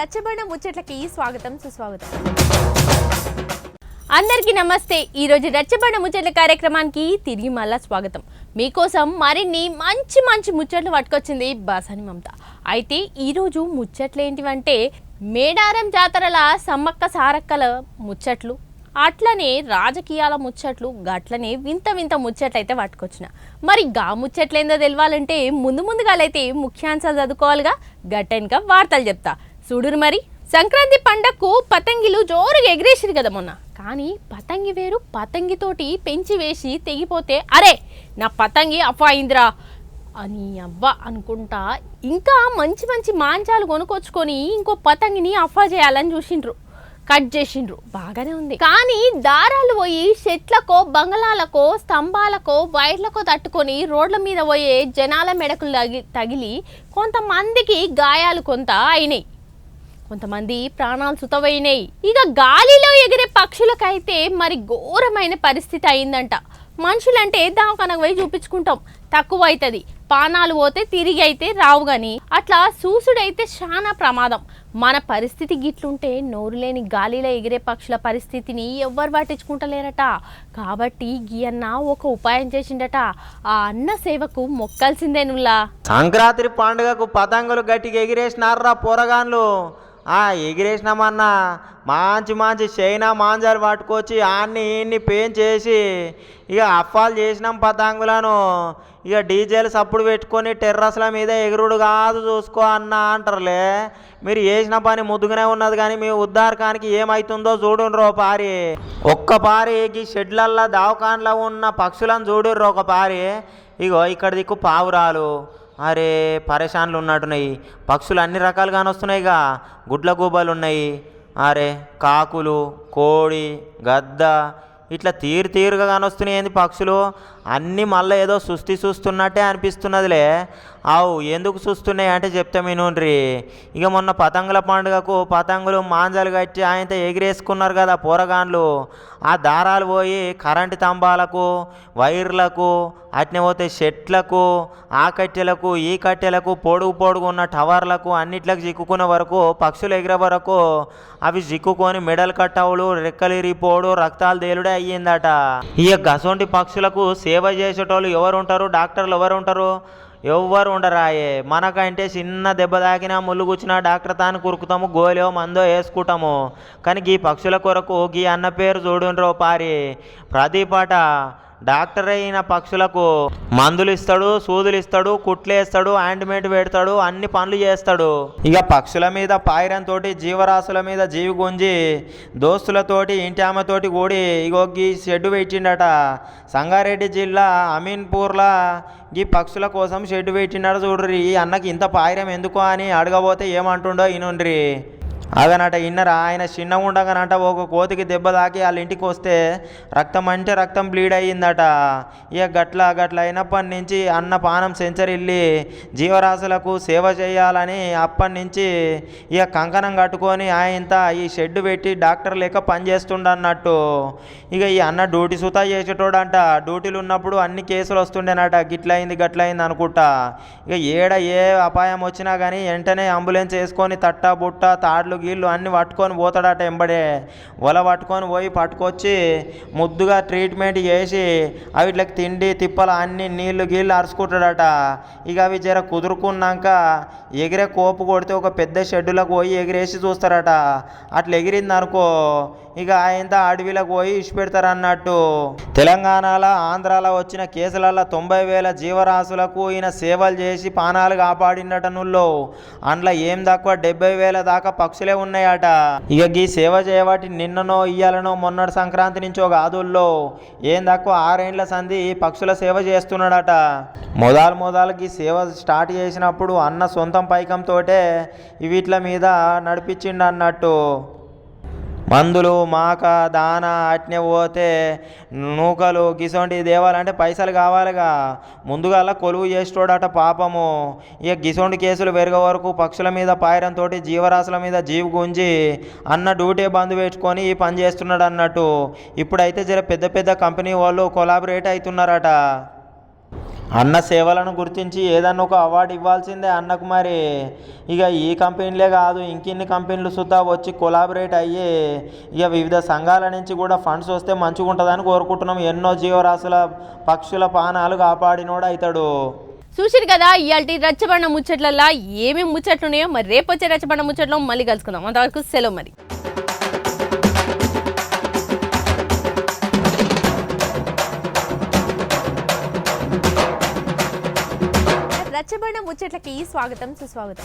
రచ్చబండ ముచ్చట్లకి స్వాగతం సుస్వాగతం. అందరికీ నమస్తే. ఈరోజు రచ్చబండ ముచ్చట్ల కార్యక్రమానికి తిరిగి మళ్ళా స్వాగతం. మీకోసం మరిన్ని మంచి మంచి ముచ్చట్లు పట్టుకొచ్చింది బాసాని మమత. అయితే ఈరోజు ముచ్చట్లు ఏంటివంటే మేడారం జాతరల సమ్మక్క సారక్కల ముచ్చట్లు, అట్లనే రాజకీయాల ముచ్చట్లు, గట్లనే వింత వింత ముచ్చట్లు అయితే పట్టుకొచ్చిన. మరి గా ముచ్చట్లు ఏందో తెలియాలంటే ముందుగాలైతే ముఖ్యాంశాలు చదువుకోవాలిగా. గట్టెనక వార్తలు చెప్తా చూడురు. మరి సంక్రాంతి పండగకు పతంగిలు జోరుగా ఎగిరేసిరు కదా మొన్న. కానీ పతంగి వేరు, పతంగితోటి పెంచి వేసి తెగిపోతే అరే నా పతంగి అఫా అయిందిరా అని అవ్వ అనుకుంటా ఇంకా మంచి మంచి మాంచాలు కొనుక్కొచ్చుకొని ఇంకో పతంగిని అఫా చేయాలని చూసిండ్రు, కట్ చేసిండ్రు. బాగానే ఉంది. కానీ దారాలు పోయి చెట్లకో, బంగళాలకో, స్తంభాలకో, వైర్లకో తట్టుకొని రోడ్ల మీద పోయే జనాల మెడకులు తగిలి కొంతమందికి గాయాలు కొంత అయినాయి, కొంతమంది ప్రాణాలు సుతవైనాయి. ఇక గాలిలో ఎగిరే పక్షులకైతే మరి ఘోరమైన పరిస్థితి అయిందంట. మనుషులంటే దవాఖానకు పోయి చూపించుకుంటాం, తక్కువ అవుతుంది, పానాలు పోతే తిరిగి అయితే రావు. కానీ అట్లా చూసుడైతే చాలా ప్రమాదం. మన పరిస్థితి గిట్లుంటే నోరు లేని గాలిలో ఎగిరే పక్షుల పరిస్థితిని ఎవ్వరు పట్టించుకుంటలేరట. కాబట్టి గీ అన్న ఒక ఉపాయం చేసిండట. ఆ అన్న సేవకు మొక్కాల్సిందేనుల్లా. సంక్రాంతి పండుగకు పతంగులు గట్టిగా ఎగిరేసినారా పోరగాన్లు. ఎగిరేసినామన్నా మంచి మంచి చైనా మాంజాలు పట్టుకొచ్చి ఇన్ని చేసి ఇక అఫాలు చేసినాం పతంగులను. ఇక డీజేలు సప్పుడు పెట్టుకొని టెర్రస్ల మీద ఎగురుడు కాదు చూసుకో అన్న అంటారులే. మీరు చేసిన పని ముద్దుగానే ఉన్నది, కానీ మీ ఉద్ధారకానికి ఏమవుతుందో చూడుండ్రు పారి. ఒక్క పారి ఈ షెడ్లల్లో దవాఖాన్లో ఉన్న పక్షులను చూడుర్రు ఒక పారి. ఇగో ఇక్కడ దిక్కు పావురాలు, అరే పరేషాన్లు ఉన్నట్టున్నాయి. పక్షులు అన్ని రకాలుగానే వస్తున్నాయిగా. గుడ్ల గూబలు ఉన్నాయి, అరే కాకులు, కోడి, గద్ద, ఇట్లా తీరుగా కానొస్తున్నాయి. ఏంది పక్షులు అన్నీ మళ్ళీ ఏదో చూస్తున్నట్టే అనిపిస్తున్నదిలే. అవు ఎందుకు చూస్తున్నాయి అంటే చెప్తా మీనుండ్రి. ఇక మొన్న పతంగుల పండుగకు పతంగులు మాంజాలు కట్టి ఆయనతో ఎగిరేసుకున్నారు కదా పోరగాన్లు. ఆ దారాలు పోయి కరెంటు స్తంభాలకు, వైర్లకు, అట్నే పోతే చెట్లకు, ఆ కట్టెలకు, ఈ కట్టెలకు, పొడుగు ఉన్న టవర్లకు అన్నిట్లకు చిక్కుకునే వరకు, పక్షులు ఎగిరే వరకు అవి చిక్కుకొని మెడల్ కట్టవులు, రెక్కలిరిపోడు, రక్తాలు తేలుడే అయ్యిందట. ఇక గసొంటి పక్షులకు సేవ చేసేటోళ్ళు ఎవరు ఉంటారు? డాక్టర్లు ఎవరు ఉంటారు? ఎవ్వరు ఉండరాయే. మనకంటే చిన్న దెబ్బ తాకినా, ముళ్ళు కూర్చున్నా డాక్టర్ తాను కురుకుతాము, గోలో మందో వేసుకుంటాము. కానీ గీ పక్షుల కొరకు గీ అన్న పేరు చూడుండ్రో పారి. ప్రతిపాట డాక్టర్ అయిన పక్షులకు మందులు ఇస్తాడు, సూదులు ఇస్తాడు, కుట్లేస్తాడు, ఆయింట్మెంట్ పెడతాడు, అన్ని పనులు చేస్తాడు. ఇక పక్షుల మీద పాయిరంతో జీవరాశుల మీద జీవి గుంజి దోస్తులతోటి ఇంటి ఆమెతోటి కూడి ఇగో గీ షెడ్డు పెట్టిండట. సంగారెడ్డి జిల్లా అమీన్పూర్లా ఈ పక్షుల కోసం షెడ్డు పెట్టిండట. చూడ్రి ఈ అన్నకి ఇంత పాయిరం ఎందుకు అని అడగబోతే ఏమంటుండో ఇనుండ్రి. అదనట ఇన్నరా. ఆయన చిన్నగా ఉండగానట ఒక కోతికి దెబ్బ తాకి వాళ్ళ ఇంటికి వస్తే రక్తం అంటే రక్తం బ్లీడ్ అయ్యిందట. ఇక గట్ల అయినప్పటి నుంచి అన్న పానం సెంచరిల్లి జీవరాశులకు సేవ చేయాలని అప్పటి నుంచి ఇక కంకణం కట్టుకొని ఆయనంతా ఈ షెడ్డు పెట్టి డాక్టర్ లెక్క పనిచేస్తుండన్నట్టు. ఇక ఈ అన్న డ్యూటీ సుతా చేసేటోడంట. డ్యూటీలు ఉన్నప్పుడు అన్ని కేసులు వస్తుండేనట. గట్లయింది అనుకుంటా. ఇక ఏ అపాయం వచ్చినా కానీ వెంటనే అంబులెన్స్ వేసుకొని తట్టా బుట్ట తాడ్లు గీళ్ళు అన్నీ పట్టుకొని పోతాడట. ఎంబడే వల పట్టుకొని పోయి పట్టుకొచ్చి ముద్దుగా ట్రీట్మెంట్ చేసి అవిట్లకి తిండి తిప్పలు అన్ని నీళ్ళు గీళ్ళు అరుచుకుంటాడట. ఇక అవి జర కుదురుకున్నాక ఎగిరే కోపు కొడితే ఒక పెద్ద షెడ్డులకు పోయి ఎగిరేసి చూస్తారట. అట్లా ఎగిరింది అనుకో ఇక ఆయనంతా అడవిలకు పోయి ఇచ్చిపెడతారు అన్నట్టు. తెలంగాణలో, ఆంధ్రాలో వచ్చిన కేసులలో 90,000 జీవరాశులకు ఈయన సేవలు చేసి పానాలు కాపాడినట. నుల్లో అందులో ఏం తక్కువ 70,000 దాకా పక్షులే ఉన్నాయట. ఇక ఈ సేవ చేయబట్టి నిన్ననో ఇయ్యాలనో మొన్నటి సంక్రాంతి నుంచి ఒక ఆదుల్లో ఏం తక్కువ 6 ఏళ్ల సంధి పక్షుల సేవ చేస్తున్నాడట. మొదలుకి సేవ స్టార్ట్ చేసినప్పుడు అన్న సొంతం పైకంతో వీట్ల మీద నడిపించిండు అన్నట్టు. మందులు, మాక, దాన అట్నే పోతే నూకలు గిసొంటి దేవాలంటే పైసలు కావాలిగా. ముందుగా కొలువు చేసేటోడట పాపము. ఇక గిసొంటి కేసులు పెరిగే వరకు పక్షుల మీద పాయరంతో జీవరాశుల మీద జీవి గుంజి అన్న డ్యూటీ బంద్ పెట్టుకొని ఈ పని చేస్తున్నాడు అన్నట్టు. ఇప్పుడైతే జర పెద్ద కంపెనీ వాళ్ళు కొలాబరేట్ అవుతున్నారట. అన్న సేవలను గుర్తించి ఏదన్నా ఒక అవార్డు ఇవ్వాల్సిందే అన్నకు. మరి ఇక ఈ కంపెనీలే కాదు, ఇంకిన్ని కంపెనీలు సుద్ధా వచ్చి కొలాబరేట్ అయ్యి ఇక వివిధ సంఘాల నుంచి కూడా ఫండ్స్ వస్తే మంచిగా ఉంటుందని కోరుకుంటున్నాం. ఎన్నో జీవరాశుల పక్షుల ప్రాణాలు కాపాడినోడు అవుతాడు. చూసిరు కదా ఇవాళ రచ్చబండ ముచ్చట్లల్లో ఏమేమి ముచ్చట్లు ఉన్నాయో. మరి రేపు వచ్చే రచ్చబండ ముచ్చట్లో మళ్ళీ కలుసుకుందాం. అంతవరకు సెలవు మరి. రచ్చబండ ముచ్చట్లకి స్వాగతం సుస్వాగతం.